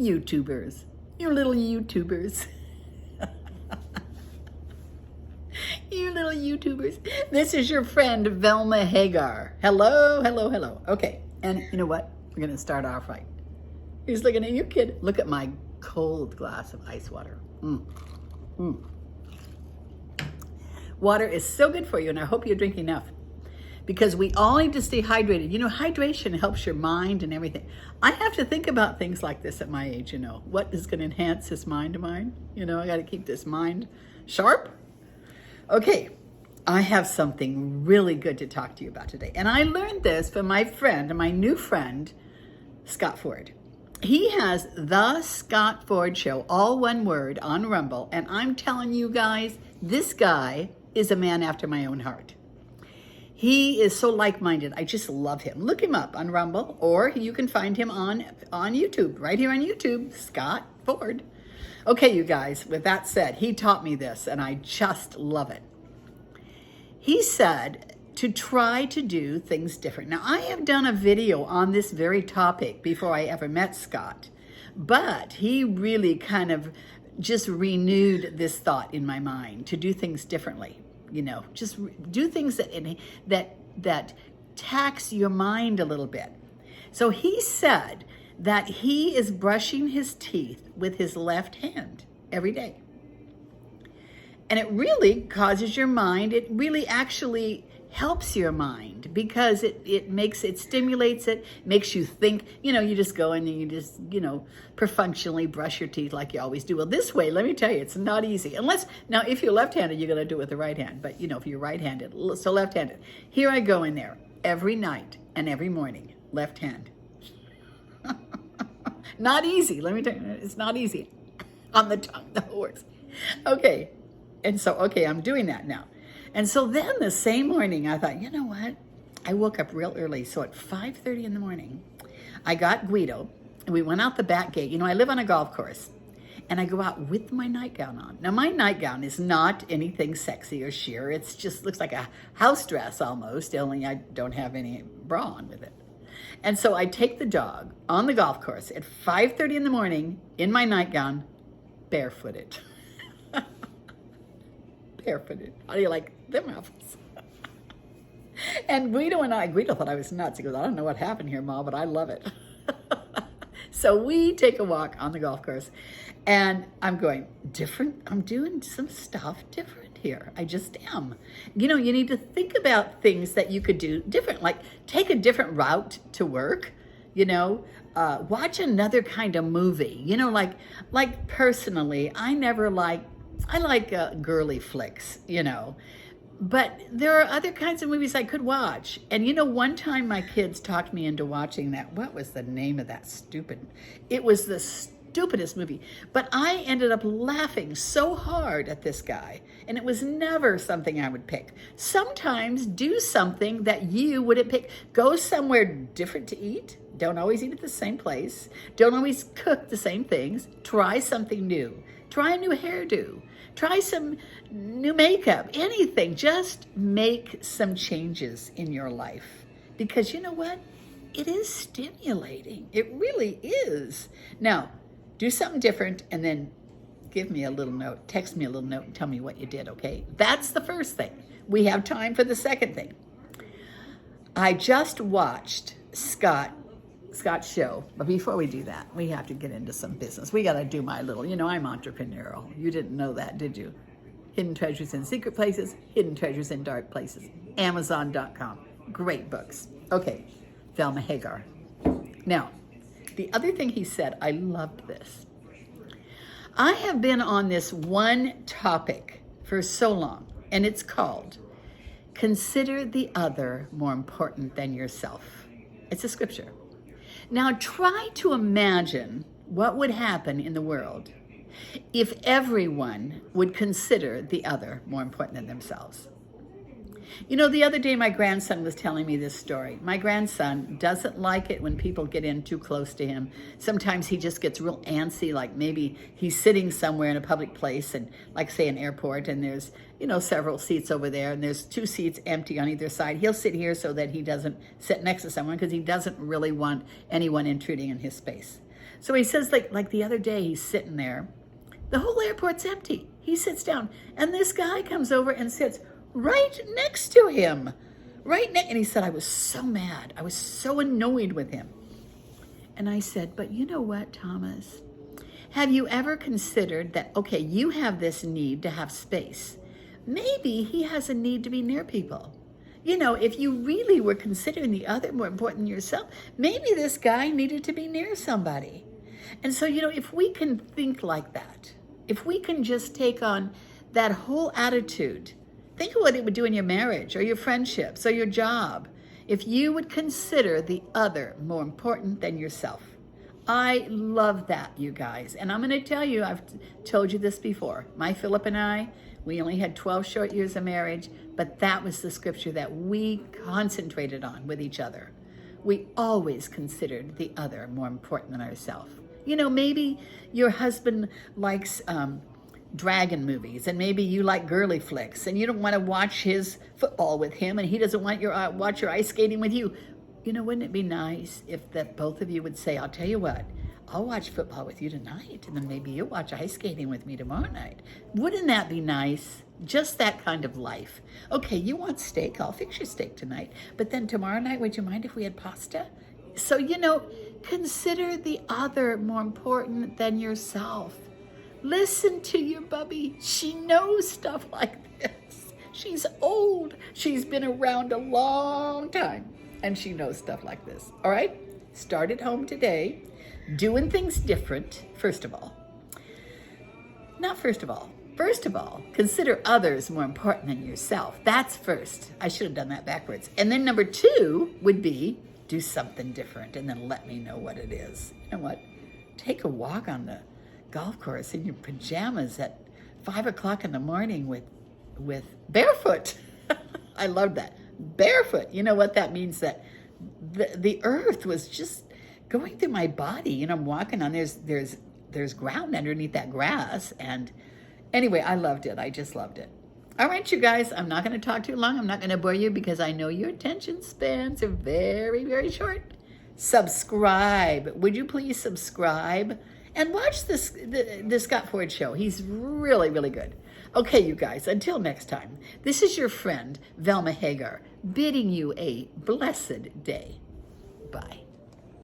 YouTubers. You little YouTubers. You little YouTubers. This is your friend Velma Hagar. Hello, hello, hello. Okay, and you know what? We're going to start our fight. He's looking at you, kid. Look at my cold glass of ice water. Water is so good for you, and I hope you drink enough, because we all need to stay hydrated. You know, hydration helps your mind and everything. I have to think about things like this at my age, you know. What is going to enhance this mind of mine? You know, I got to keep this mind sharp. Okay, I have something really good to talk to you about today. And I learned this from my friend, my new friend, Scott Ford. He has The Scott Ford Show, all one word, on Rumble. And I'm telling you guys, this guy is a man after my own heart. He is so like-minded. I just love him. Look him up on Rumble, or you can find him on YouTube, right here on YouTube, Scott Ford. Okay, you guys, with that said, he taught me this, and I just love it. He said to try to do things different. Now, I have done a video on this very topic before I ever met Scott, but he really kind of just renewed this thought in my mind to do things differently. You know, just do things that tax your mind a little bit. So he said that he is brushing his teeth with his left hand every day. And it really causes your mind, it really actually helps your mind, because it stimulates it, makes you think. You know, you just go in and you just, you know, perfunctorily brush your teeth like you always do. Well, this way, let me tell you, it's not easy. Now, if you're left-handed, you're going to do it with the right hand. But, you know, if you're right-handed, so left-handed. Here I go in there every night and every morning, left hand. Not easy, let me tell you, it's not easy. On the tongue, that works. Okay, and so, okay, I'm doing that now. And so then the same morning, I thought, you know what? I woke up real early. So at 5:30 in the morning, I got Guido, and we went out the back gate. You know, I live on a golf course, and I go out with my nightgown on. Now, my nightgown is not anything sexy or sheer. It just looks like a house dress almost, only I don't have any bra on with it. And so I take the dog on the golf course at 5:30 in the morning in my nightgown, barefooted. Barefooted. How do you like them apples? And Guido thought I was nuts. He goes, I don't know what happened here, Ma, but I love it. So we take a walk on the golf course, and I'm going, different? I'm doing some stuff different here. I just am. You know, you need to think about things that you could do different, like take a different route to work, you know, watch another kind of movie. You know, like personally, I like girly flicks, you know, but there are other kinds of movies I could watch. And you know, one time my kids talked me into watching that. What was the name of that it was the stupidest movie, but I ended up laughing so hard at this guy, and it was never something I would pick. Sometimes do something that you wouldn't pick. Go somewhere different to eat. Don't always eat at the same place. Don't always cook the same things. Try something new. Try a new hairdo. Try some new makeup, anything. Just make some changes in your life, because you know what? It is stimulating. It really is. Now, do something different, and then give me a little note. Text me a little note and tell me what you did, okay? That's the first thing. We have time for the second thing. I just watched Scott's show, but before we do that, we have to get into some business. We got to do my little, you know, I'm entrepreneurial. You didn't know that, did you? Hidden Treasures in Secret Places, Hidden Treasures in Dark Places, Amazon.com. Great books. Okay, Velma Hagar. Now, the other thing he said, I loved this. I have been on this one topic for so long, and it's called Consider the Other More Important Than Yourself. It's a scripture. Now try to imagine what would happen in the world if everyone would consider the other more important than themselves. You know, the other day my grandson was telling me this story. My grandson doesn't like it when people get in too close to him. Sometimes he just gets real antsy, like maybe he's sitting somewhere in a public place, and like say an airport, and there's, you know, several seats over there, and there's 2 seats empty on either side. He'll sit here so that he doesn't sit next to someone, because he doesn't really want anyone intruding in his space. So he says, like the other day, he's sitting there. The whole airport's empty. He sits down, and this guy comes over and sits right next to him. And he said, I was so mad. I was so annoyed with him. And I said, but you know what, Thomas? Have you ever considered that, okay, you have this need to have space. Maybe he has a need to be near people. You know, if you really were considering the other more important than yourself, maybe this guy needed to be near somebody. And so, you know, if we can think like that, if we can just take on that whole attitude, think of what it would do in your marriage or your friendships or your job, if you would consider the other more important than yourself. I love that, you guys. And I'm going to tell you, I've told you this before. My Philip and I, we only had 12 short years of marriage, but that was the scripture that we concentrated on with each other. We always considered the other more important than ourselves. You know, maybe your husband likes dragon movies, and maybe you like girly flicks, and you don't want to watch his football with him, and he doesn't want your watch your ice skating with you. You know, wouldn't it be nice if that both of you would say, I'll tell you what, I'll watch football with you tonight, and then maybe you'll watch ice skating with me tomorrow night. Wouldn't that be nice? Just that kind of life. Okay, you want steak? I'll fix your steak tonight. But then tomorrow night, would you mind if we had pasta? So, you know, consider the other more important than yourself. Listen to your bubby. She knows stuff like this. She's old. She's been around a long time, and she knows stuff like this. All right? Start at home today. Doing things different, first of all. Not first of all. First of all, consider others more important than yourself. That's first. I should have done that backwards. And then number 2 would be do something different, and then let me know what it is. You know what? Take a walk on the golf course in your pajamas at 5 o'clock in the morning with barefoot. I love that. Barefoot. You know what that means? That the earth was just going through my body. You know, I'm walking on, there's ground underneath that grass. And anyway, I loved it. I just loved it. All right, you guys, I'm not going to talk too long. I'm not going to bore you because I know your attention spans are very, very short. Subscribe. Would you please subscribe? And watch the Scott Ford show. He's really, really good. Okay, you guys, until next time, this is your friend, Velma Hagar, bidding you a blessed day. Bye.